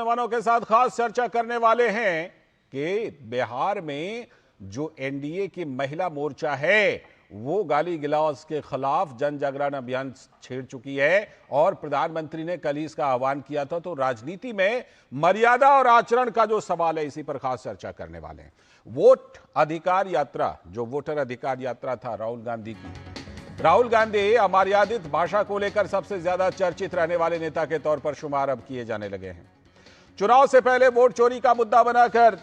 नौजवानों के साथ खास चर्चा करने वाले हैं कि बिहार में जो एनडीए की महिला मोर्चा है वो गाली गलौज के खिलाफ जन जागरण अभियान छेड़ चुकी है और प्रधानमंत्री ने कल ही इसका आह्वान किया था। तो राजनीति में मर्यादा और आचरण का जो सवाल है इसी पर खास चर्चा करने वाले हैं। वोट अधिकार यात्रा, जो वोटर अधिकार यात्रा था राहुल गांधी की, राहुल गांधी अमर्यादित भाषा को लेकर सबसे ज्यादा चर्चित रहने वाले नेता के तौर पर शुमार अब किए जाने लगे हैं। चुनाव से पहले वोट चोरी का मुद्दा बनाकर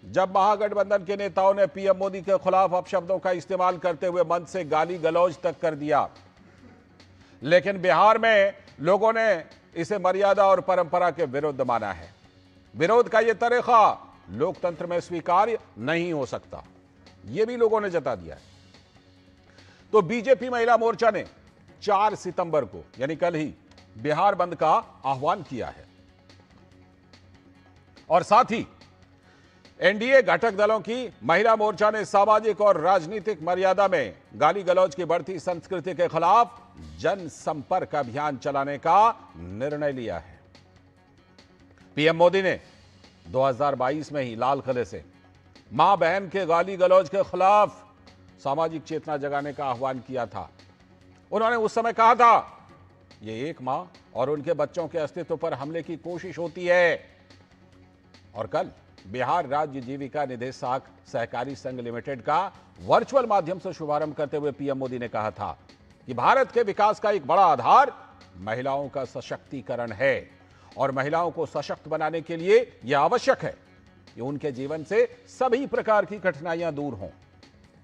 जब महागठबंधन के नेताओं ने पीएम मोदी के खिलाफ अपशब्दों का इस्तेमाल करते हुए मंच से गाली गलौज तक कर दिया, लेकिन बिहार में लोगों ने इसे मर्यादा और परंपरा के विरुद्ध माना है। विरोध का यह तरीका लोकतंत्र में स्वीकार्य नहीं हो सकता, यह भी लोगों ने जता दिया है। तो बीजेपी महिला मोर्चा ने 4 सितंबर को यानी कल ही बिहार बंद का आह्वान किया है और साथ ही एनडीए घटक दलों की महिला मोर्चा ने सामाजिक और राजनीतिक मर्यादा में गाली गलौज की बढ़ती संस्कृति के खिलाफ जनसंपर्क अभियान चलाने का निर्णय लिया है। पीएम मोदी ने 2022 में ही लाल किले से मां बहन के गाली गलौज के खिलाफ सामाजिक चेतना जगाने का आह्वान किया था। उन्होंने उस समय कहा था, यह एक मां और उनके बच्चों के अस्तित्व पर हमले की कोशिश होती है। और कल बिहार राज्य जीविका निदेशक सहकारी संघ लिमिटेड का वर्चुअल माध्यम से शुभारंभ करते हुए पीएम मोदी ने कहा था कि भारत के विकास का एक बड़ा आधार महिलाओं का सशक्तिकरण है और महिलाओं को सशक्त बनाने के लिए यह आवश्यक है कि उनके जीवन से सभी प्रकार की कठिनाइयां दूर हों।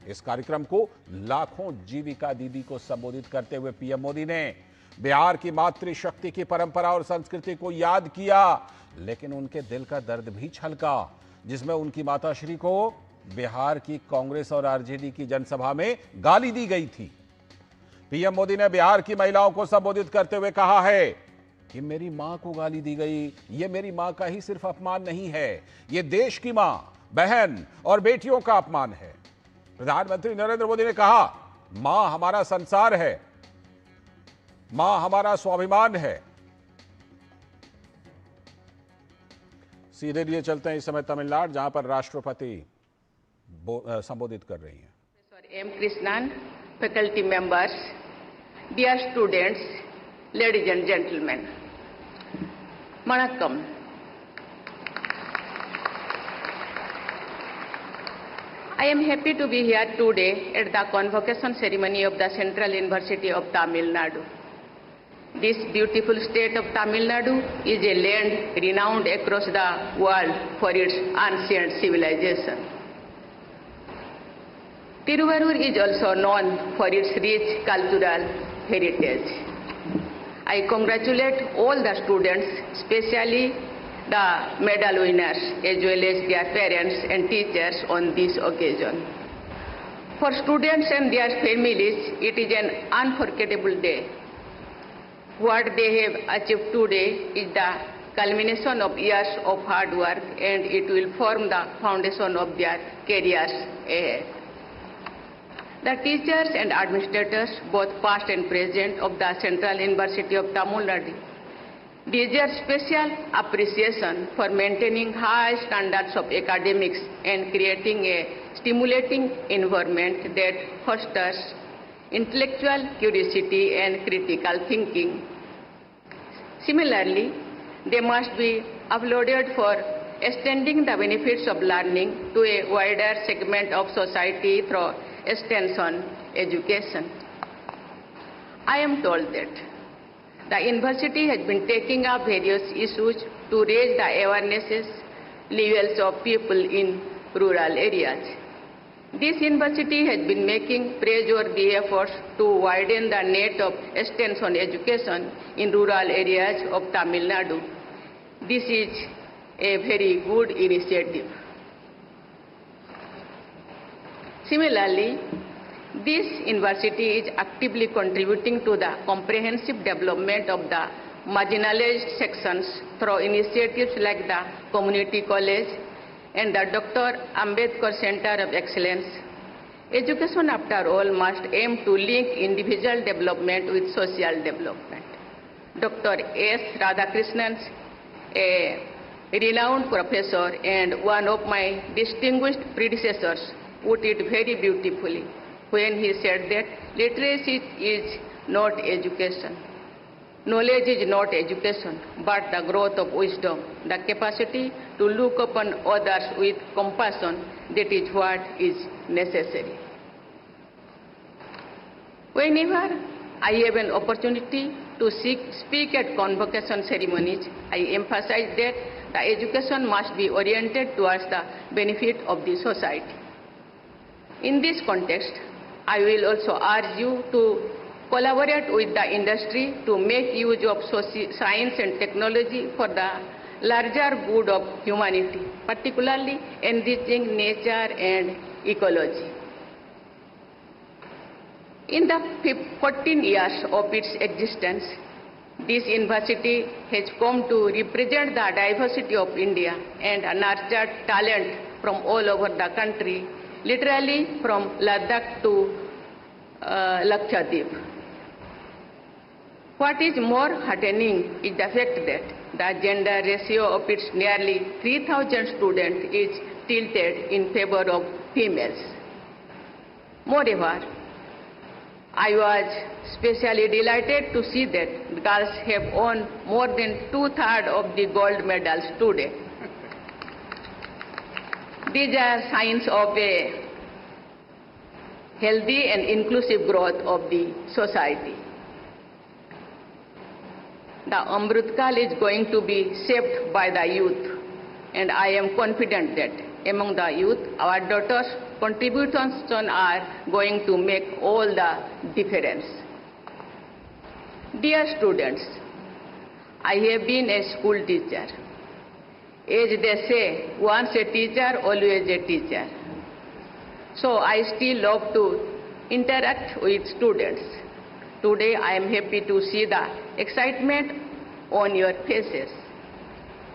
इस कार्यक्रम को लाखों जीविका दीदी को संबोधित करते हुए पीएम मोदी ने बिहार की मातृशक्ति की परंपरा और संस्कृति को याद किया, लेकिन उनके दिल का दर्द भी छलका, जिसमें उनकी माताश्री को बिहार की कांग्रेस और आरजेडी की जनसभा में गाली दी गई थी। पीएम मोदी ने बिहार की महिलाओं को संबोधित करते हुए कहा है कि मेरी मां को गाली दी गई, यह मेरी मां का ही सिर्फ अपमान नहीं है, यह देश की मां, बहन और बेटियों का अपमान है। प्रधानमंत्री नरेंद्र मोदी ने कहा, मां हमारा संसार है, मां हमारा स्वाभिमान है। सीधे लिए चलते हैं इस समय तमिलनाडु, जहां पर राष्ट्रपति संबोधित कर रही हैं। M Krishnan, faculty members, dear students, ladies and gentleman, vanakkam. I am happy to be here today at the convocation ceremony of the Central University of Tamil Nadu. This beautiful state of Tamil Nadu is a land renowned across the world for its ancient civilization. Tiruvarur is also known for its rich cultural heritage. I congratulate all the students, especially the medal winners, as well as their parents and teachers on this occasion. For students and their families, it is an unforgettable day. What they have achieved today is the culmination of years of hard work, and it will form the foundation of their careers ahead. The teachers and administrators, both past and present, of the Central University of Tamil Nadu deserve special appreciation for maintaining high standards of academics and creating a stimulating environment that fosters intellectual curiosity and critical thinking. Similarly, they must be applauded for extending the benefits of learning to a wider segment of society through extension education. I am told that the university has been taking up various issues to raise the awarenesses levels of people in rural areas. This university has been making praiseworthy efforts to widen the net of extension education in rural areas of Tamil Nadu. This is a very good initiative. Similarly, this university is actively contributing to the comprehensive development of the marginalized sections through initiatives like the Community College and the Dr. Ambedkar Center of Excellence. Education, after all, must aim to link individual development with social development. Dr. S. Radhakrishnan, a renowned professor and one of my distinguished predecessors put it very beautifully when he said that literacy is not education. Knowledge is not education, but the growth of wisdom, the capacity to look upon others with compassion. That is what is necessary. Whenever I have an opportunity to speak at convocation ceremonies, I emphasize that the education must be oriented towards the benefit of the society. In this context, I will also urge you to collaborate with the industry to make use of science and technology for the larger good of humanity, particularly enriching nature and ecology. In the 14 years of its existence, this university has come to represent the diversity of India and nurtured talent from all over the country, literally from Ladakh to Lakshadweep. What is more heartening is the fact that the gender ratio of its nearly 3,000 students is tilted in favor of females. Moreover, I was especially delighted to see that girls have won more than 2/3 of the gold medals today. These are signs of a healthy and inclusive growth of the society. The Amrutkal is going to be shaped by the youth, and I am confident that among the youth, our daughters' contributions are going to make all the difference. Dear students, I have been a school teacher. As they say, once a teacher, always a teacher. So I still love to interact with students. Today I am happy to see the excitement on your faces.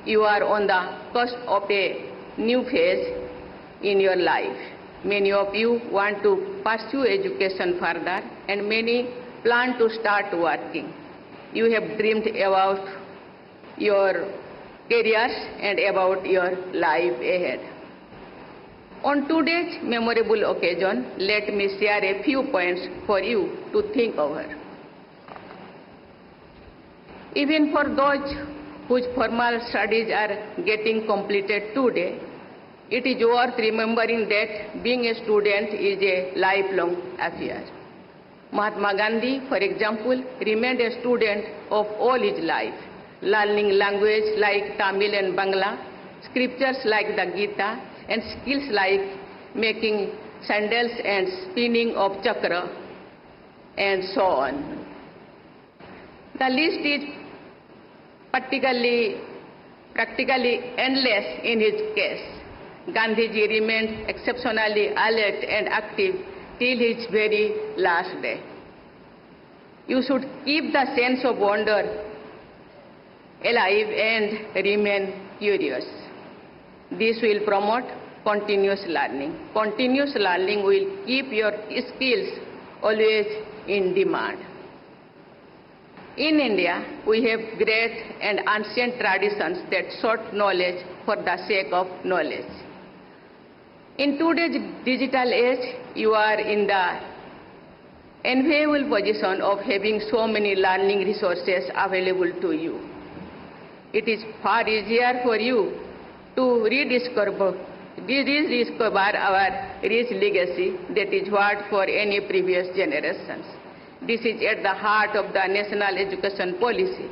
You are on the cusp of a new phase in your life. Many of you want to pursue education further, and many plan to start working. You have dreamed about your careers and about your life ahead. On today's memorable occasion, let me share a few points for you to think over. Even for those whose formal studies are getting completed today, it is worth remembering that being a student is a lifelong affair. Mahatma Gandhi, for example, remained a student of all his life, learning language like Tamil and Bangla, scriptures like the Gita, and skills like making sandals and spinning of chakra, and so on. The list is practically endless in his case. Gandhiji remained exceptionally alert and active till his very last day. You should keep the sense of wonder alive and remain curious. This will promote continuous learning. Continuous learning will keep your skills always in demand. In India, we have great and ancient traditions that sought knowledge for the sake of knowledge. In today's digital age, you are in the enviable position of having so many learning resources available to you. It is far easier for you to rediscover our rich legacy that is what for any previous generations. This is at the heart of the national education policy.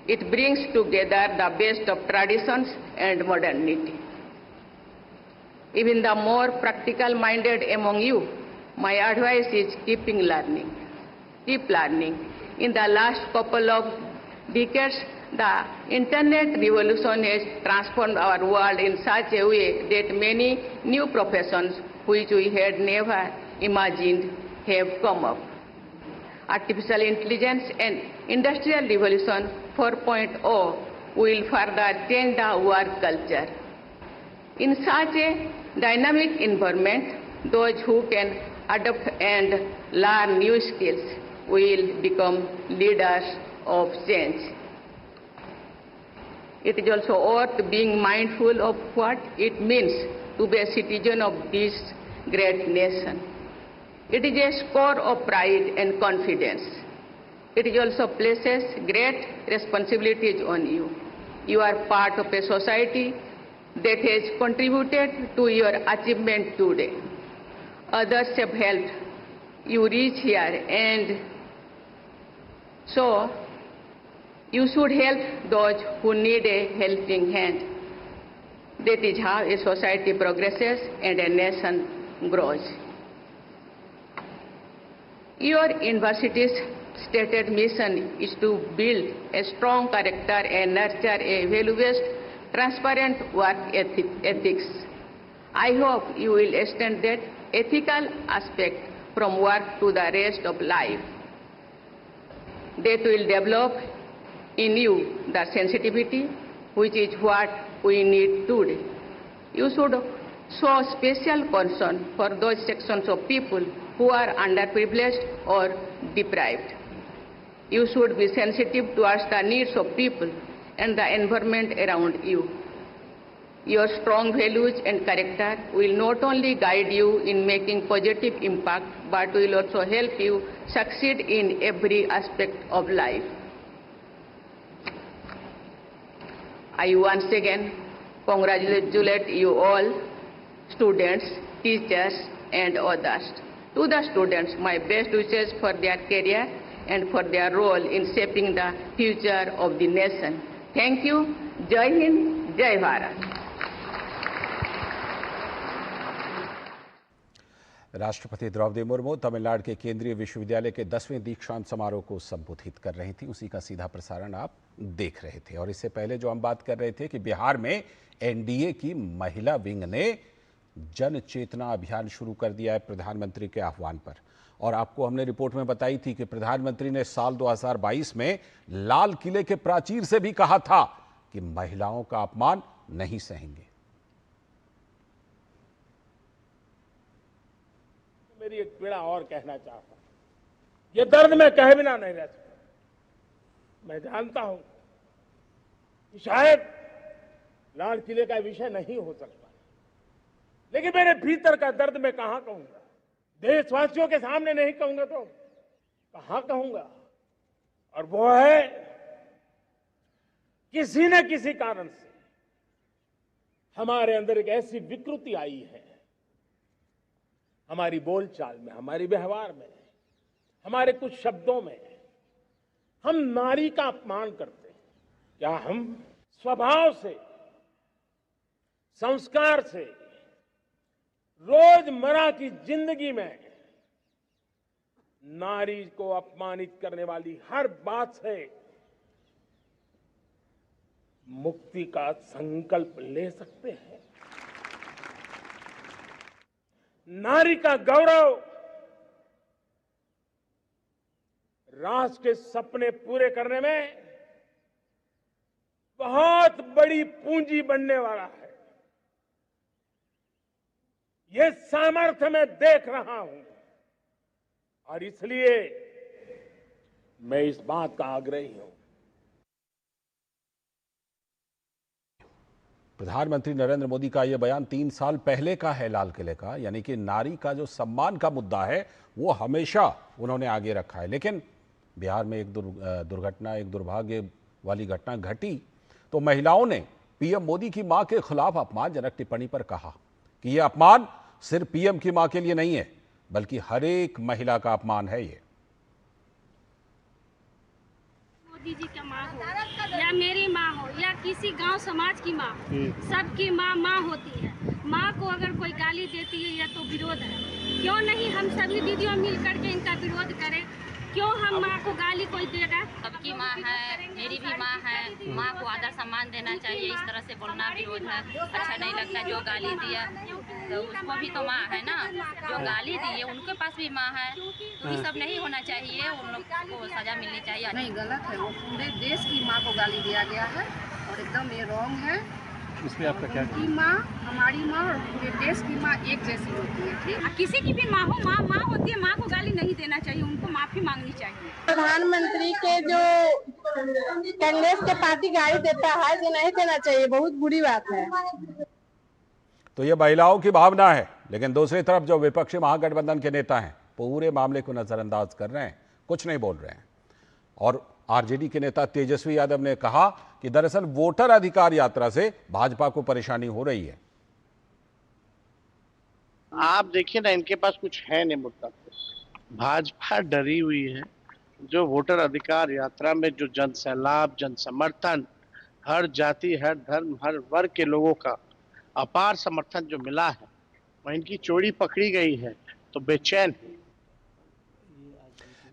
It brings together the best of traditions and modernity. Even the more practical-minded among you, my advice is keep learning. In the last couple of decades, the internet revolution has transformed our world in such a way that many new professions which we had never imagined have come up. Artificial intelligence and industrial revolution 4.0 will further change the work culture. In such a dynamic environment, those who can adapt and learn new skills will become leaders of change. It is also worth being mindful of what it means to be a citizen of this great nation. It is a score of pride and confidence. It also places great responsibilities on you. You are part of a society that has contributed to your achievement today. Others have helped you reach here, and so you should help those who need a helping hand. That is how a society progresses and a nation grows. Your university's stated mission is to build a strong character and nurture a value-based, transparent work ethics. I hope you will extend that ethical aspect from work to the rest of life. That will develop in you the sensitivity, which is what we need today. You should show special concern for those sections of people who are underprivileged or deprived. You should be sensitive towards the needs of people and the environment around you. Your strong values and character will not only guide you in making positive impact, but will also help you succeed in every aspect of life. I once again congratulate you all, students, teachers, and others. To the students, my best wishes for their career and for their role in shaping the future of the nation. Thank you. Jai Hind, Jai Bharat. राष्ट्रपति द्रौपदी मुर्मू तमिलनाडु के केंद्रीय विश्वविद्यालय के 10वें दीक्षांत समारोह को संबोधित कर रही थी। उसी का सीधा प्रसारण आप देख रहे थे। और इससे पहले जो हम बात कर रहे थे कि बिहार में एनडीए की महिला विंग ने जन चेतना अभियान शुरू कर दिया है प्रधानमंत्री के आह्वान पर। और आपको हमने रिपोर्ट में बताई थी कि प्रधानमंत्री ने साल 2022 में लाल किले के प्राचीर से भी कहा था कि महिलाओं का अपमान नहीं सहेंगे। मेरी एक पीड़ा और कहना चाहता हूं, ये दर्द मैं कहे बिना नहीं रह सकता। मैं जानता हूं कि शायद लाल किले का विषय नहीं हो सकता, लेकिन मेरे भीतर का दर्द मैं कहां कहूंगा? देशवासियों के सामने नहीं कहूंगा तो कहां कहूंगा? और वो है किसी न किसी कारण से हमारे अंदर एक ऐसी विकृति आई है, हमारी बोलचाल में, हमारे व्यवहार में, हमारे कुछ शब्दों में हम नारी का अपमान करते हैं। क्या हम स्वभाव से, संस्कार से, रोजमर्रा की जिंदगी में नारी को अपमानित करने वाली हर बात से मुक्ति का संकल्प ले सकते हैं? नारी का गौरव राष्ट्र के सपने पूरे करने में बहुत बड़ी पूंजी बनने वाला है। ये सामर्थ्य मैं देख रहा हूं और इसलिए मैं इस बात का आग्रही हूं। प्रधानमंत्री नरेंद्र मोदी का यह बयान 3 साल पहले का है लाल किले का, यानी कि नारी का जो सम्मान का मुद्दा है वो हमेशा उन्होंने आगे रखा है। लेकिन बिहार में एक दुर्घटना, एक दुर्भाग्य वाली घटना घटी तो महिलाओं ने पीएम मोदी की मां के खिलाफ अपमानजनक टिप्पणी पर कहा कि यह अपमान सिर्फ पीएम की मां के लिए नहीं है, बल्कि हर एक महिला का अपमान है। ये मोदी जी का माँ हो या मेरी माँ हो या किसी गांव समाज की माँ, सबकी माँ माँ होती है। माँ को अगर कोई गाली देती है या तो विरोध है, क्यों नहीं हम सभी दीदियों मिल करके इनका विरोध करें? क्यों हम माँ को गाली कोई देगा? सबकी माँ है, मेरी भी माँ है। माँ को आदर सम्मान देना चाहिए। इस तरह से बोलना विरोध है, अच्छा नहीं लगता। जो गाली दिया तो उसको भी तो माँ है ना, जो गाली दी है उनके पास भी माँ है। तो ये सब नहीं होना चाहिए, उन लोग को सजा मिलनी चाहिए। नहीं, गलत है। वो पूरे देश की माँ को गाली दिया गया है और एकदम ये रॉन्ग है। इसमें आपका क्या? की माँ, हमारी माँ और पूरे देश की माँ एक जैसी होती है। ठीक, किसी की भी माँ हो, माँ माँ होती है। माँ को गाली नहीं देना चाहिए, उनको माफी मांगनी चाहिए। प्रधानमंत्री के जो कांग्रेस के पार्टी गाड़ी देता है जो नहीं देना चाहिए, बहुत बुरी बात है। तो ये महिलाओं की भावना है, लेकिन दूसरी तरफ जो विपक्षी महागठबंधन के नेता हैं पूरे मामले को नजरअंदाज कर रहे हैं, कुछ नहीं बोल रहे हैं। और आरजेडी के नेता तेजस्वी यादव ने कहा कि दरअसल वोटर अधिकार यात्रा से भाजपा को परेशानी हो रही है। आप देखिए ना, इनके पास कुछ है नहीं मुद्दा। भाजपा डरी हुई है। जो वोटर अधिकार यात्रा में जो जन सैलाब, जन समर्थन, हर जाति, हर धर्म, हर वर्ग के लोगों का अपार समर्थन जो मिला है, वह इनकी चोरी पकड़ी गई है तो बेचैन है।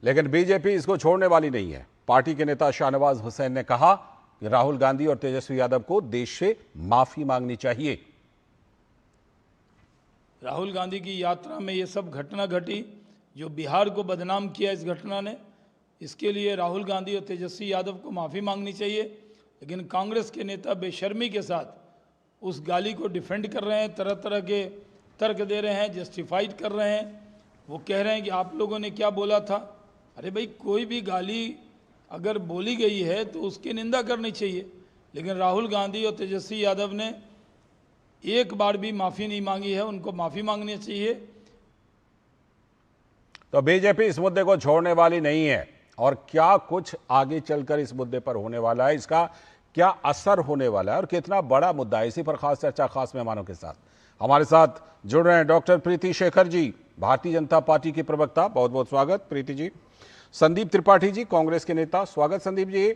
लेकिन बीजेपी इसको छोड़ने वाली नहीं है। पार्टी के नेता शाहनवाज हुसैन ने कहा कि राहुल गांधी और तेजस्वी यादव को देश से माफी मांगनी चाहिए। राहुल गांधी की यात्रा में ये सब घटना घटी, जो बिहार को बदनाम किया इस घटना ने, इसके लिए राहुल गांधी और तेजस्वी यादव को माफ़ी मांगनी चाहिए। लेकिन कांग्रेस के नेता बेशर्मी के साथ उस गाली को डिफेंड कर रहे हैं, तरह तरह के तर्क दे रहे हैं, जस्टिफाइड कर रहे हैं। वो कह रहे हैं कि आप लोगों ने क्या बोला था। अरे भाई, कोई भी गाली अगर बोली गई है तो उसकी निंदा करनी चाहिए। लेकिन राहुल गांधी और तेजस्वी यादव ने एक बार भी माफ़ी नहीं मांगी है, उनको माफ़ी मांगनी चाहिए। तो बीजेपी इस मुद्दे को छोड़ने वाली नहीं है। और क्या कुछ आगे चलकर इस मुद्दे पर होने वाला है, इसका क्या असर होने वाला है और कितना बड़ा मुद्दा है, इसी पर खास चर्चा खास मेहमानों के साथ। हमारे साथ जुड़ रहे हैं डॉक्टर प्रीति शेखर जी, भारतीय जनता पार्टी की प्रवक्ता, बहुत बहुत स्वागत प्रीति जी। संदीप त्रिपाठी जी, कांग्रेस के नेता, स्वागत संदीप जी।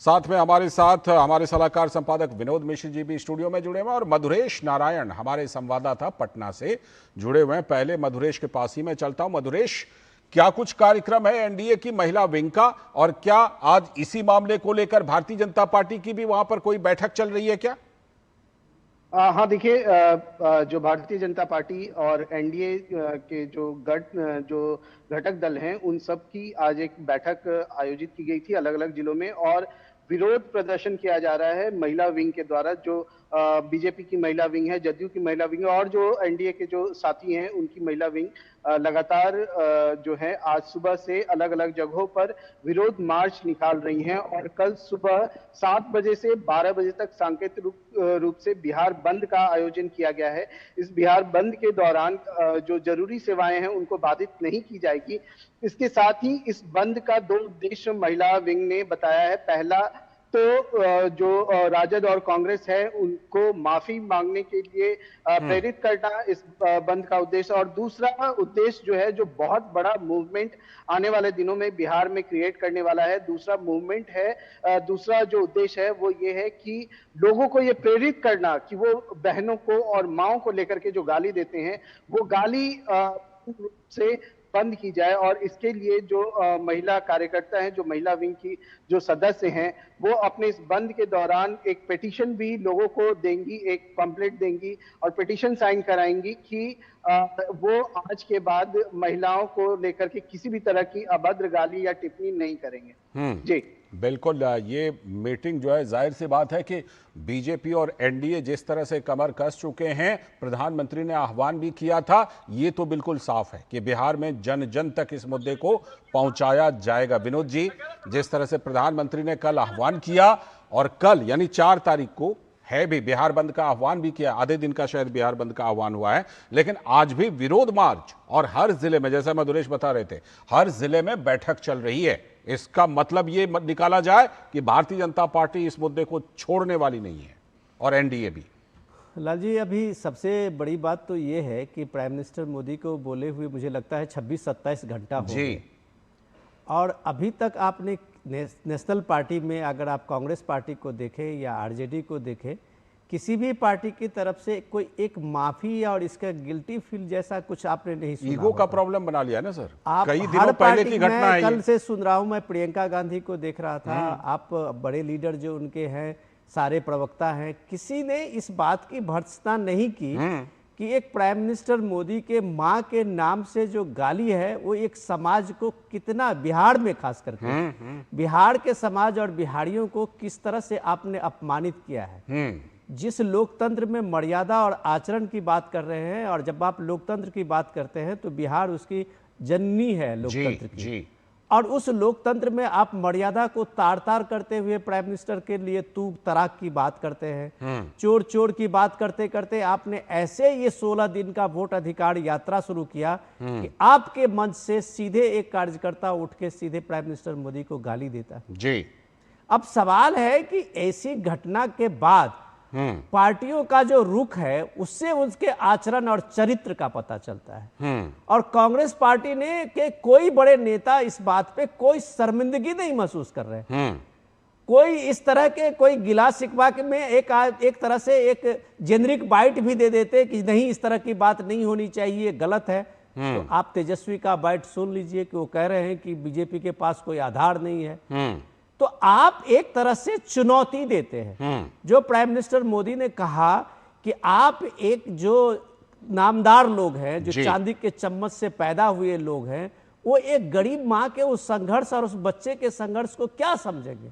साथ में हमारे साथ हमारे सलाहकार संपादक विनोद मिश्र जी भी स्टूडियो में जुड़े हुए हैं और मधुरेश नारायण हमारे संवाददाता पटना से जुड़े हुए हैं। पहले मधुरेश के पास ही मैं चलता हूं। मधुरेश, क्या कुछ कार्यक्रम है एनडीए की महिला विंग का, और क्या आज इसी मामले को लेकर भारतीय जनता पार्टी की भी वहां पर कोई बैठक चल रही है क्या? हाँ, देखिए, जो भारतीय जनता पार्टी और एनडीए के जो घटक दल हैं, उन सब की आज एक बैठक आयोजित की गई थी अलग अलग जिलों में, और विरोध प्रदर्शन किया जा रहा है महिला विंग के द्वारा। जो बीजेपी की महिला विंग है, जदयू की महिला विंग और जो एनडीए के जो साथी हैं उनकी महिला विंग लगातार जो है आज सुबह से अलग अलग जगहों पर विरोध मार्च निकाल रही हैं। और कल सुबह 7 बजे से 12 बजे तक सांकेतिक रूप से बिहार बंद का आयोजन किया गया है। इस बिहार बंद के दौरान जो जरूरी सेवाएं हैं उनको बाधित नहीं की जाएगी। इसके साथ ही इस बंद का 2 उद्देश्य महिला विंग ने बताया है। पहला तो जो राजद और कांग्रेस है उनको माफी मांगने के लिए प्रेरित करना इस बंद का उद्देश्य, और दूसरा उद्देश्य जो है, जो बहुत बड़ा मूवमेंट आने वाले दिनों में बिहार में क्रिएट करने वाला है, दूसरा मूवमेंट है, दूसरा जो उद्देश्य है वो ये है कि लोगों को ये प्रेरित करना कि वो बहनों को और माओं को लेकर के जो गाली देते हैं वो गाली से बंद की जाए। और इसके लिए जो महिला कार्यकर्ता हैं, जो महिला विंग की जो सदस्य हैं, वो अपने इस बंद के दौरान एक पिटीशन भी लोगों को देंगी, एक पंपलेट देंगी और पिटीशन साइन कराएंगी कि वो आज के बाद महिलाओं को लेकर के किसी भी तरह की अभद्र गाली या टिप्पणी नहीं करेंगे। जी बिल्कुल, ये मीटिंग जो है, जाहिर सी बात है कि बीजेपी और एनडीए जिस तरह से कमर कस चुके हैं, प्रधानमंत्री ने आह्वान भी किया था, ये तो बिल्कुल साफ है कि बिहार में जन जन तक इस मुद्दे को पहुंचाया जाएगा। विनोद जी, जिस तरह से प्रधानमंत्री ने कल आह्वान किया और कल यानी 4 तारीख को है भी बिहार बंद का आह्वान भी किया, आधे दिन का शायद बिहार बंद का आह्वान हुआ है, लेकिन आज भी विरोध मार्च और हर जिले में, जैसा मधुरेश बता रहे थे, हर जिले में बैठक चल रही है। इसका मतलब ये निकाला जाए कि भारतीय जनता पार्टी इस मुद्दे को छोड़ने वाली नहीं है और एनडीए भी। लाल जी, अभी सबसे बड़ी बात तो ये है कि प्राइम मिनिस्टर मोदी को बोले हुए मुझे लगता है 26-27 घंटा हो गए, और अभी तक आपने नेशनल पार्टी में अगर आप कांग्रेस पार्टी को देखें या आरजेडी को देखें, किसी भी पार्टी की तरफ से कोई एक माफी और इसका गिल्टी फील जैसा कुछ आपने नहीं सुना। ईगो का प्रॉब्लम बना लिया ना सर, आप कई दिनों पहले की घटना है। कल से सुन रहा हूं, मैं प्रियंका गांधी को देख रहा था, आप बड़े लीडर जो उनके हैं, सारे प्रवक्ता हैं, किसी ने इस बात की भर्त्सना नहीं की कि एक प्राइम मिनिस्टर मोदी के माँ के नाम से जो गाली है वो एक समाज को कितना, बिहार में खास करके बिहार के समाज और बिहारियों को किस तरह से आपने अपमानित किया है। जिस लोकतंत्र में मर्यादा और आचरण की बात कर रहे हैं, और जब आप लोकतंत्र की बात करते हैं तो बिहार उसकी जननी है लोकतंत्र की। और उस लोकतंत्र में आप मर्यादा को तार तार करते हुए प्राइम मिनिस्टर के लिए तू तराक की बात करते हैं, चोर चोर की बात करते करते आपने ऐसे ये 16 दिन का वोट अधिकार यात्रा शुरू किया कि आपके मंच से सीधे एक कार्यकर्ता उठ के सीधे प्राइम मिनिस्टर मोदी को गाली देता है जी। अब सवाल है कि ऐसी घटना के बाद पार्टियों का जो रुख है उससे उसके आचरण और चरित्र का पता चलता है। और कांग्रेस पार्टी ने के कोई बड़े नेता इस बात पे कोई शर्मिंदगी नहीं महसूस कर रहे, कोई इस तरह के कोई गिला शिकवा में एक तरह से एक जेनरिक बाइट भी दे देते कि नहीं इस तरह की बात नहीं होनी चाहिए, गलत है। तो आप तेजस्वी का बाइट सुन लीजिए कि वो कह रहे हैं कि बीजेपी के पास कोई आधार नहीं है। तो आप एक तरह से चुनौती देते हैं। जो प्राइम मिनिस्टर मोदी ने कहा कि आप एक जो नामदार लोग हैं, जो चांदी के चम्मच से पैदा हुए लोग हैं, वो एक गरीब माँ के उस संघर्ष और उस बच्चे के संघर्ष को क्या समझेंगे?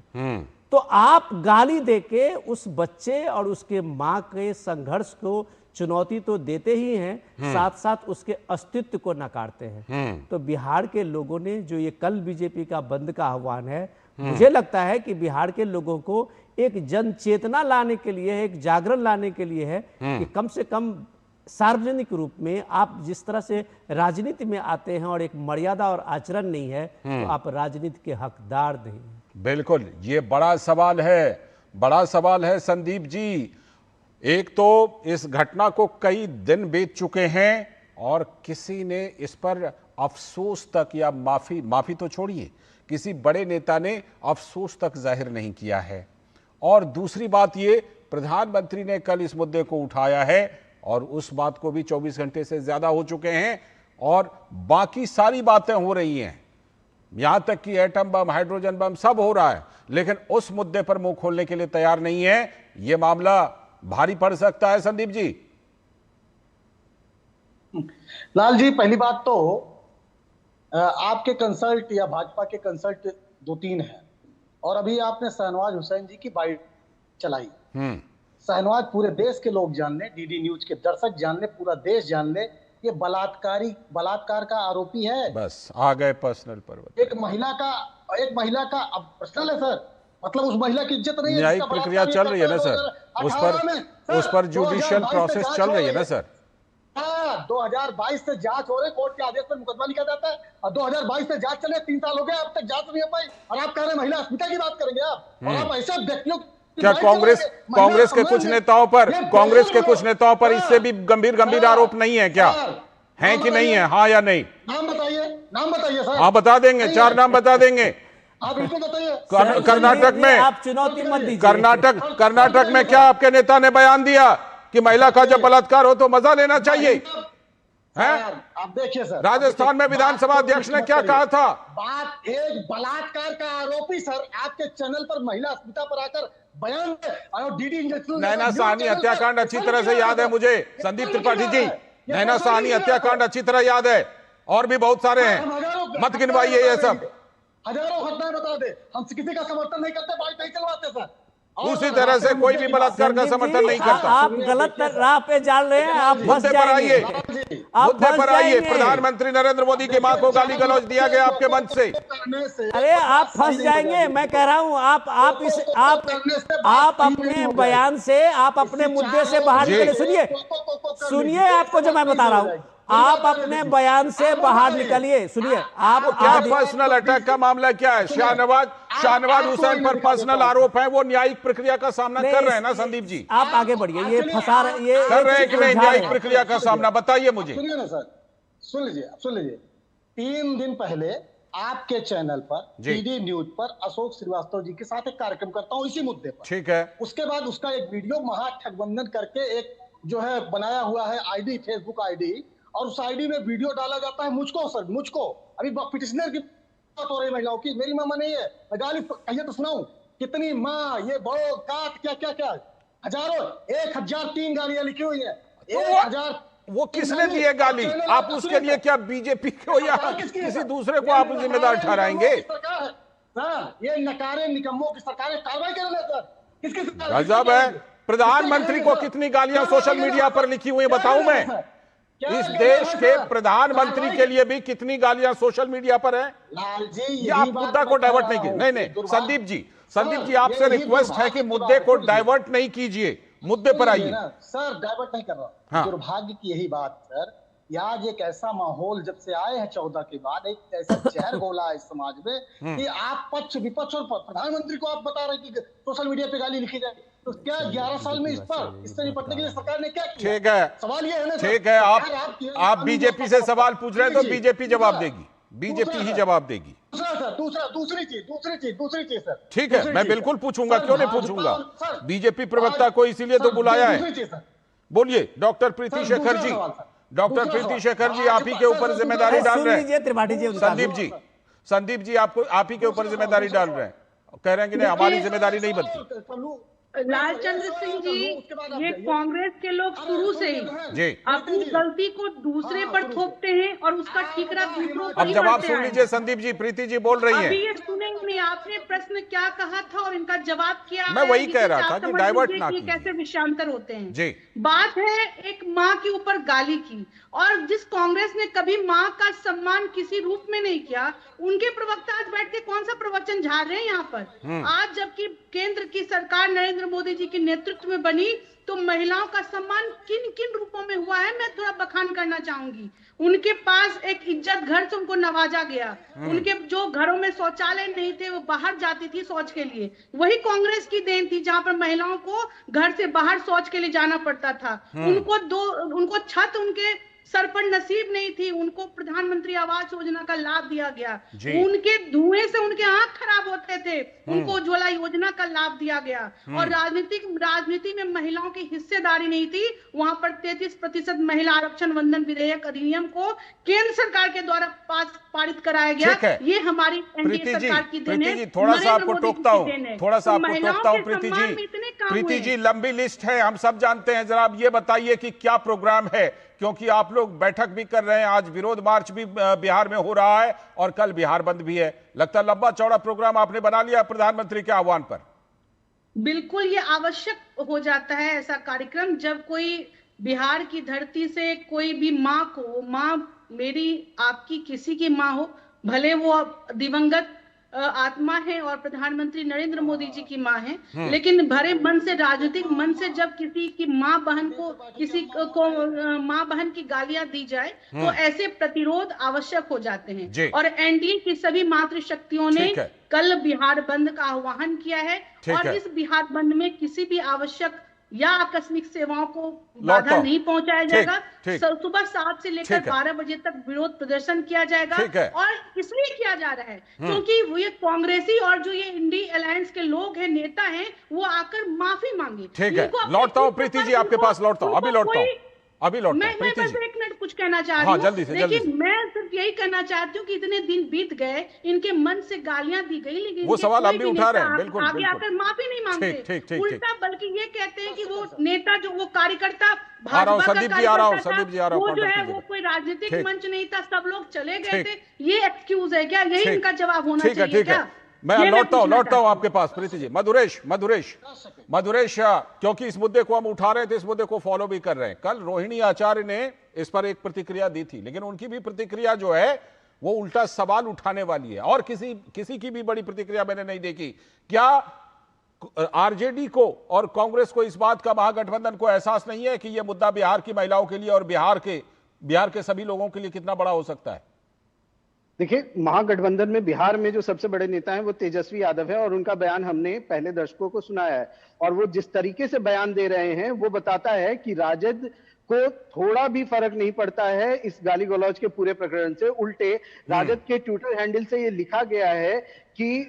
तो आप गाली देके उस बच्चे और उसके माँ के संघर्ष को चुनौती तो देते ही हैं, साथ साथ उसके अस्तित्व को नकारते हैं। तो बिहार के लोगों ने जो ये कल बीजेपी का बंद का आह्वान है, मुझे लगता है कि बिहार के लोगों को एक जन चेतना लाने के लिए, एक जागरण लाने के लिए है कि कम से कम सार्वजनिक रूप में आप जिस तरह से राजनीति में आते हैं और एक मर्यादा और आचरण नहीं है, तो आप राजनीति के हकदार नहीं हैं। बिल्कुल, ये बड़ा सवाल है, बड़ा सवाल है संदीप जी। एक तो इस घटना को कई दिन बीत चुके हैं और किसी ने इस पर अफसोस तक या माफी तो छोड़िए, किसी बड़े नेता ने अफसोस तक जाहिर नहीं किया है। और दूसरी बात ये, प्रधानमंत्री ने कल इस मुद्दे को उठाया है और उस बात को भी 24 घंटे से ज्यादा हो चुके हैं और बाकी सारी बातें हो रही हैं, यहां तक कि एटम बम, हाइड्रोजन बम सब हो रहा है, लेकिन उस मुद्दे पर मुंह खोलने के लिए तैयार नहीं है। यह मामला भारी पड़ सकता है संदीप जी। लाल जी, पहली बात तो आपके कंसल्ट या भाजपा के कंसल्ट 2-3 हैं और अभी आपने शहनवाज हुसैन जी की बाइट चलाई। शहनवाज पूरे देश के लोग जान ले, डीडी न्यूज के दर्शक जान ले, पूरा देश जान ले, ये बलात्कार का आरोपी है। बस आ गए पर्सनल पर। एक महिला का अब पर्सनल है सर, मतलब उस महिला की इज्जत नहीं है। न्यायिक प्रक्रिया चल रही है ना सर, उस पर जुडिशियल प्रोसेस चल रही है ना सर। 2022 से जांच हो रही, कोर्ट के आदेश पर मुकदमा लिखा जाता है और 2022 से जांच चले, 3 साल हो गए, अब तक जांच नहीं हो पाई और आप कह रहे हैं महिला अस्मिता की बात करेंगे आप? और आप ऐसे व्यक्तियों क्या कांग्रेस के कुछ नेताओं पर इससे भी गंभीर आरोप नहीं है क्या? हैं कि नहीं है? हाँ या नहीं? नाम बताइए सर। हाँ बता देंगे, 4 नाम बता देंगे। आप बिल्कुल बताइए। कर्नाटक में आप चुनौती मत दीजिए। कर्नाटक में क्या आपके नेता ने बयान दिया कि महिला का जब बलात्कार हो तो मजा लेना चाहिए? आप देखिए सर, राजस्थान में विधानसभा अध्यक्ष ने क्या कहा था? बात एक बलात्कार का आरोपी सर आपके चैनल पर महिला अस्मिता पर आकर बयान और डीडी नैना साहनी हत्याकांड अच्छी तरह से याद है मुझे, संदीप त्रिपाठी जी। नैना साहनी हत्याकांड अच्छी तरह याद है और भी बहुत सारे हैं, मत गिनवाइए ये सब। हजारों घटनाएं बता दे, हम किसी का समर्थन नहीं करते, बाइक नहीं चलवाते सर। उसी तरह से कोई भी बलात्कार का समर्थन नहीं करता। आप गलत राह पे जा रहे हैं, आप फंस जाएंगे। मुद्दे पर आइए। प्रधानमंत्री नरेंद्र मोदी की मां को गाली गलौज दिया गया आपके मंच से। अरे आप फंस जाएंगे, मैं कह रहा हूं। आप अपने बयान से, आप अपने मुद्दे से बाहर निकले। सुनिए आपको जो मैं बता रहा हूं, आप अपने बयान से बाहर निकलिए। सुनिए, आप क्या पर्सनल अटैक का मामला क्या है? शाहनवाज हुसैन पर पर्सनल आरोप है, वो न्यायिक प्रक्रिया का सामना कर रहे हैं ना संदीप जी? आप आगे बढ़िए, ये फंसा रहे, ये कर रहे हैं कि नहीं न्यायिक प्रक्रिया का सामना? बताइए मुझे। सुनिए ना सर, सुन लीजिए। 3 दिन पहले आपके चैनल पर डीडी न्यूज पर अशोक श्रीवास्तव जी के साथ एक कार्यक्रम करता हूँ इसी मुद्दे पर। ठीक है। उसके बाद उसका एक वीडियो महागठबंधन करके एक जो है बनाया हुआ है आईडी, फेसबुक आईडी, और उस आईडी में वीडियो डाला जाता है मुझको। अभी पिटिशनर की बात हो रही महिलाओं की, मेरी मां नहीं है, मैं गाली कहिए तो सुनाऊं कितनी माँ, ये बड़ो काट क्या हजारों 1003 गालियां लिखी हुई है। 1000 वो किसने दी है गाली? आप उसके लिए क्या बीजेपी को या किसी दूसरे को आप जिम्मेदार ठहराएंगे? ये नकारे निकम्मों की सरकारें कार्रवाई कर रही है सर। किसकी गजब है। प्रधानमंत्री को कितनी गालियां सोशल मीडिया पर लिखी हुई बताऊं मैं? इस देश के प्रधानमंत्री के लिए भी कितनी गालियां सोशल मीडिया पर है। लाल जी, ये आप मुद्दा को डाइवर्ट नहीं कीजिए। नहीं, संदीप जी आपसे रिक्वेस्ट है कि मुद्दे को डाइवर्ट नहीं कीजिए, मुद्दे पर आइए। सर डाइवर्ट नहीं कर रहा। हाँ। दुर्भाग्य की यही बात सर, आज एक ऐसा माहौल जब से आए हैं 14 के बाद, एक ऐसा जहर घोला है इस समाज में कि आप पक्ष विपक्ष और प्रधानमंत्री को आप बता रहे कि सोशल मीडिया पे गाली लिखी जाए, तो क्या 11 साल में इससे निपटने के लिए सरकार ने क्या किया? ठीक है, सवाल ये है ना, ठीक है, आप बीजेपी से सवाल पूछ रहे हैं तो बीजेपी जवाब देगी, बीजेपी ही जवाब देगी। दूसरी चीज सर, ठीक है, मैं बिल्कुल पूछूंगा, क्यों नहीं पूछूंगा। बीजेपी प्रवक्ता को इसीलिए तो बुलाया है। बोलिए डॉक्टर प्रीति शेखर जी, डॉक्टर प्रीति शेखर जी आप ही के ऊपर जिम्मेदारी डाल रहे हैं। त्रिपाठी जी, संदीप जी आपको, आप ही के ऊपर जिम्मेदारी डाल रहे हैं, कह रहे हैं कि नहीं हमारी जिम्मेदारी नहीं बनती। लालचंद्र सिंह जी, ये कांग्रेस के लोग शुरू से ही अपनी गलती को दूसरे पर थोपते हैं और उसका ठीकरा दूसरों पर। अब जवाब सुन लीजिए संदीप जी, प्रीति जी बोल रही हैं। अभी ये सुनेंगे, आपने प्रश्न क्या कहा था और इनका जवाब क्या है। मैं वही कह रहा था कि डाइवर्ट ना कीजिए, कैसे विषयांतर होते हैं जी। बात है एक माँ के ऊपर गाली की, और जिस कांग्रेस ने कभी माँ का सम्मान किसी रूप में नहीं किया, उनके प्रवक्ता आज बैठ के कौन सा प्रवचन झाड़ रहे हैं यहाँ पर। आज जबकि केंद्र की सरकार नरेंद्र मोदी जी के नेतृत्व में बनी, तो महिलाओं का सम्मान किन किन रूपों में हुआ है मैं थोड़ा बखान करना चाहूंगी। उनके पास एक इज्जत घर से उनको नवाजा गया, उनके जो घरों में शौचालय नहीं थे वो बाहर जाती थी शौच के लिए, वही कांग्रेस की देन थी जहां पर महिलाओं को घर से बाहर शौच के लिए जाना पड़ता था। उनको छत उनके सर पर नसीब नहीं थी, उनको प्रधानमंत्री आवास योजना का लाभ दिया गया। उनके धुएं से उनके आंख खराब होते थे, उनको उज्ज्वला योजना का लाभ दिया गया। और राजनीति में महिलाओं की हिस्सेदारी नहीं थी, वहां पर 33% महिला आरक्षण वंदन विधेयक अधिनियम को केंद्र सरकार के द्वारा पारित कराया गया। ये हमारी एनडीए सरकार की देन है। थोड़ा सा आपको टोकता हूँ, प्रीति जी लंबी लिस्ट है, हम सब जानते हैं। जरा आप ये बताइए कि क्या प्रोग्राम है, क्योंकि आप लोग बैठक भी कर रहे हैं, आज विरोध मार्च भी बिहार में हो रहा है और कल बिहार बंद भी है। लगता है लंबा चौड़ा प्रोग्राम आपने बना लिया प्रधानमंत्री के आह्वान पर। बिल्कुल, ये आवश्यक हो जाता है ऐसा कार्यक्रम जब कोई बिहार की धरती से कोई भी माँ को, माँ मेरी आपकी किसी की माँ हो, भले वो दिवंगत आत्मा है और प्रधानमंत्री नरेंद्र मोदी जी की माँ है, लेकिन भरे मन से, राजनीतिक मन से जब किसी की माँ बहन को, किसी को माँ बहन की गालियां दी जाए तो ऐसे प्रतिरोध आवश्यक हो जाते हैं। और एनडीए की सभी मातृशक्तियों ने कल बिहार बंद का आह्वान किया है और इस बिहार बंद में किसी भी आवश्यक या आकस्मिक सेवाओं को बाधा नहीं पहुंचाया जाएगा। सुबह 7 से लेकर 12 बजे तक विरोध प्रदर्शन किया जाएगा और इसलिए किया जा रहा है क्योंकि वो ये कांग्रेसी और जो ये इंडी अलायंस के लोग हैं, नेता हैं, वो आकर माफी मांगे। ठीक है, लौटता हूँ प्रीति जी आपके पास, लौटता हूँ, अभी लौटता हूँ। मैं बस 1 मिनट कुछ कहना चाह रही हूँ। जल्दी से, लेकिन मैं सिर्फ यही कहना चाहती हूँ कि इतने दिन बीत गए, इनके मन से गालियां दी गई, लेकिन वो सवाल हम भी उठा रहे हैं। बिल्कुल, आगे आकर माफी नहीं मांगते, उल्टा बल्कि ये कहते हैं कि वो नेता, जो वो कार्यकर्ता भाजपा का कार्यकर्ता था, वो जो है वो कोई राजनीतिक मंच नहीं था, सब लोग चले गए थे, ये एक्सक्यूज है क्या? यही इनका जवाब होना चाहिए क्या? मैं लौटता हूं आपके पास प्रीति जी। मधुरेश, क्योंकि इस मुद्दे को हम उठा रहे थे, इस मुद्दे को फॉलो भी कर रहे हैं। कल रोहिणी आचार्य ने इस पर एक प्रतिक्रिया दी थी, लेकिन उनकी भी प्रतिक्रिया जो है वो उल्टा सवाल उठाने वाली है और किसी की भी बड़ी प्रतिक्रिया मैंने नहीं देखी। क्या आरजेडी को और कांग्रेस को इस बात का, महागठबंधन को एहसास नहीं है कि यह मुद्दा बिहार की महिलाओं के लिए और बिहार के सभी लोगों के लिए कितना बड़ा हो सकता है? देखिए, महागठबंधन में बिहार में जो सबसे बड़े नेता हैं वो तेजस्वी यादव है और उनका बयान हमने पहले दर्शकों को सुनाया है और वो जिस तरीके से बयान दे रहे हैं वो बताता है कि राजद को थोड़ा भी फर्क नहीं पड़ता है इस गाली गलौज के पूरे प्रकरण से। उल्टे राजद के ट्विटर हैंडल से ये लिखा गया है कि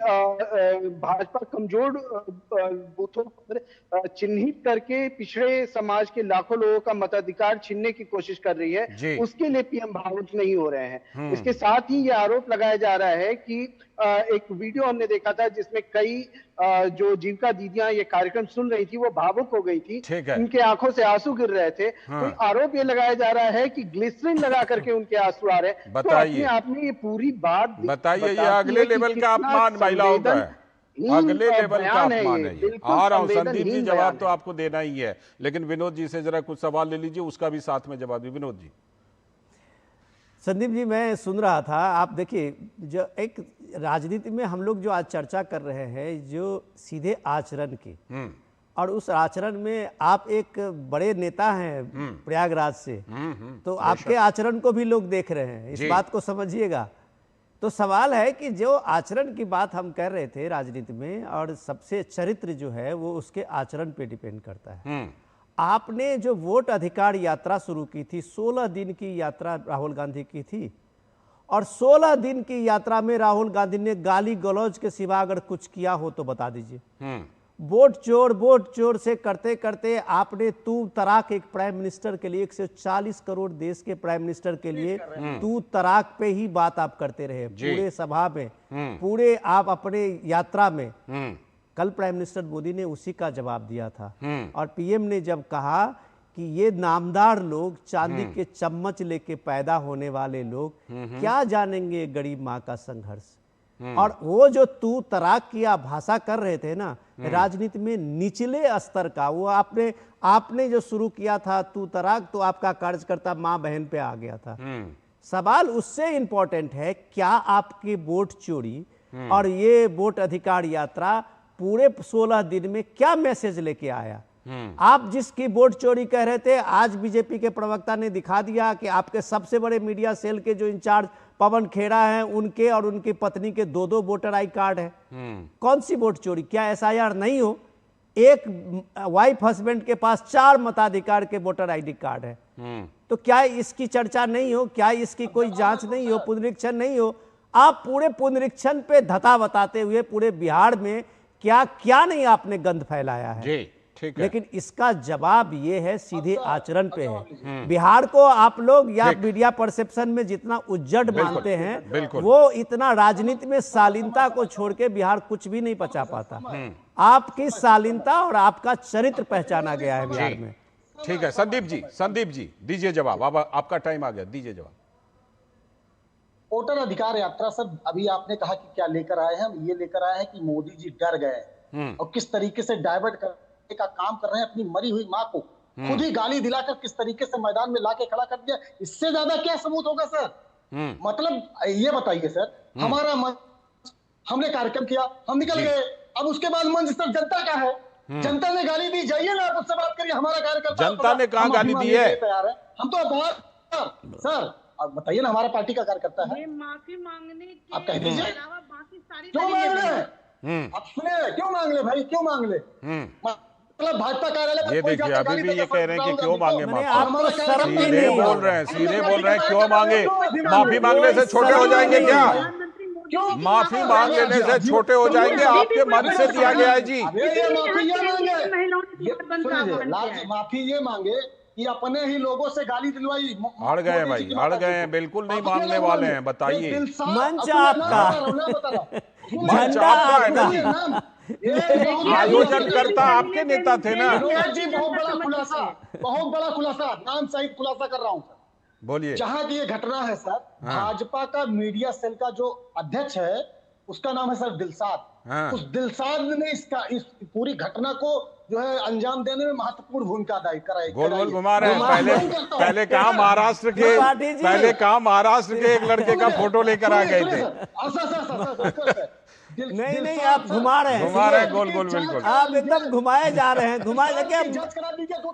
भाजपा कमजोर बूथों पर चिन्हित करके पिछड़े समाज के लाखों लोगों का मताधिकार छीनने की कोशिश कर रही है, उसके लिए पीएम भावुक नहीं हो रहे हैं। इसके साथ ही ये आरोप लगाया जा रहा है कि एक वीडियो हमने देखा था जिसमें कई जो जीविका दीदियां ये कार्यक्रम सुन रही थी वो भावुक हो गई थी, उनके आंखों से आंसू गिर रहे थे। तो आरोप ये लगाया जा रहा है कि ग्लिसरीन लगा करके उनके आंसू आ रहे। बताइए, आपने ये पूरी बात बताइए, ये अगले लेवल का अपमान महिलाओं का है, अगले लेवल का अपमान है। आ रहा हूं संदीप जी, जवाब तो आपको देना ही है, लेकिन विनोद जी से जरा कुछ सवाल ले लीजिए, उसका भी साथ में जवाब दीजिए। विनोद जी। संदीप जी, मैं सुन रहा था, आप देखिए जो एक राजनीति में हम लोग जो आज चर्चा कर रहे हैं, जो सीधे आचरण की, और उस आचरण में आप एक बड़े नेता हैं प्रयागराज से, तो आपके आचरण को भी लोग देख रहे हैं, इस बात को समझिएगा। तो सवाल है कि जो आचरण की बात हम कर रहे थे राजनीति में, और सबसे चरित्र जो है वो उसके आचरण पे डिपेंड करता है। आपने जो वोट अधिकार यात्रा शुरू की थी, 16 दिन की यात्रा राहुल गांधी की थी, और 16 दिन की यात्रा में राहुल गांधी ने गाली गलौज के सिवा अगर कुछ किया हो तो बता दीजिए। वोट चोर से करते करते आपने तू तराक एक प्राइम मिनिस्टर के लिए, 140 करोड़ देश के प्राइम मिनिस्टर के लिए तू तराक पे ही बात आप करते रहे पूरे सभा में, पूरे आप अपने यात्रा में। कल प्राइम मिनिस्टर मोदी ने उसी का जवाब दिया था, और पीएम ने जब कहा कि ये नामदार लोग, चांदी के चम्मच लेके पैदा होने वाले लोग क्या जानेंगे गरीब माँ का संघर्ष। और वो जो तू तराक की आप भाषा कर रहे थे ना, राजनीति में निचले स्तर का, वो आपने जो शुरू किया था तू तराक, तो आपका कार्यकर्ता माँ बहन पे आ गया था। सवाल उससे इंपॉर्टेंट है, क्या आपकी वोट चोरी और ये वोट अधिकार यात्रा पूरे 16 दिन में क्या मैसेज लेके आया। आप जिसकी वोट चोरी कह रहे थे, आज बीजेपी के प्रवक्ता ने दिखा दिया कि आपके सबसे बड़े मीडिया सेल के जो इंचार्ज पवन खेड़ा हैं, उनके और उनकी पत्नी के 2-2 वोटर आई कार्ड है। कौन सी वोट चोरी? क्या एसआईआर नहीं हो? एक वाइफ हस्बैंड के पास 4 मताधिकार के वोटर आईडी कार्ड है, तो क्या इसकी चर्चा नहीं हो? क्या इसकी कोई जांच नहीं हो, पुनरीक्षण नहीं हो? आप पूरे पुनरीक्षण पे धता बताते हुए पूरे बिहार में क्या क्या नहीं आपने गंद फैलाया है। जी, ठीक है। लेकिन इसका जवाब ये है, सीधे आचरण पे है। बिहार को आप लोग या मीडिया परसेप्शन में जितना उज्जड मानते हैं, वो इतना राजनीति में शालीनता को छोड़ के बिहार कुछ भी नहीं पचा पाता। आपकी शालीनता और आपका चरित्र पहचाना गया है बिहार में। ठीक है संदीप जी दीजिए जवाब। अब आपका टाइम आ गया, दीजिए जवाब। वोटर अधिकार यात्रा सर, अभी आपने कहा कि क्या लेकर आए हैं, हम ये लेकर आए हैं कि मोदी जी डर गए और किस तरीके से डाइवर्ट करने का काम कर रहे हैं अपनी मरी हुई मां को, खुद ही गाली दिलाकर किस तरीके से मैदान में लाके खड़ा कर दिया। इससे ज्यादा क्या सबूत होगा सर? मतलब ये बताइए सर, हमारा मंच, हमने कार्यक्रम किया, हम निकल गए, अब उसके बाद मंच सर जनता का है, जनता ने गाली दी, जाइए ना आप उससे बात करिए। हमारा कार्यकर्ता, जनता ने कहाँ गाली दी है? तैयार है हम तो बहुत सर, अब बताइए ना, हमारा पार्टी का कार्यकर्ता है, माफी मांगने के आप कह दीजिए अलावा बाकी सारी क्यों मांग रहे हैं? आप सुने, क्यों मांग ले भाई, क्यों मांग ले? मतलब भाजपा कार्यालय, ये देखिए अभी भी ये कह रहे हैं कि क्यों मांगे माफी। सीधे सीधे बोल रहे हैं, क्यों मांगे? माफी मांगने से छोटे हो जाएंगे क्या? माफी मांग लेने से छोटे हो जाएंगे? आपके मन से दिया गया है जी। माफी ये मांगे कि अपने ही लोगों से गाली दिलवाई। अड़ गए हैं भाई, अड़ गए हैं, बिल्कुल नहीं मांगने वाले हैं। बताइए, मंच आपका, झंडा आपका, आयोजन करता आपके नेता थे ना। जी बहुत बड़ा खुलासा, नाम सहित खुलासा कर रहा हूँ सर। बोलिए। जहां की ये घटना है सर, भाजपा का मीडिया सेल का जो अध्यक्ष है, उसका नाम है सर दिलसाद। उस दिलसाद ने इस पूरी घटना को जो है अंजाम देने में महत्वपूर्ण भूमिका अदा कराई। गोल घुमा रहे हैं। पहले कहा महाराष्ट्र के एक लड़के का फोटो लेकर आ गए थे। नहीं, आप घुमा रहे हैं गोल बिल्कुल। आप एकदम घुमाए जा रहे हैं, घुमाए जाके।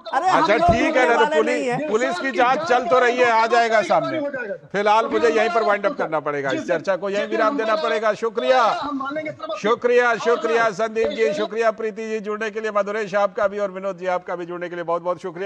अरे अच्छा ठीक है ना, तो पुलिस की जांच चल तो रही है, आ जाएगा सामने। फिलहाल मुझे यहीं पर वाइंड अप करना पड़ेगा, इस चर्चा को यहीं विराम देना पड़ेगा। शुक्रिया संदीप जी, शुक्रिया प्रीति जी जुड़ने के लिए, मधुरेश आपका भी और विनोद जी आपका भी जुड़ने के लिए बहुत बहुत शुक्रिया।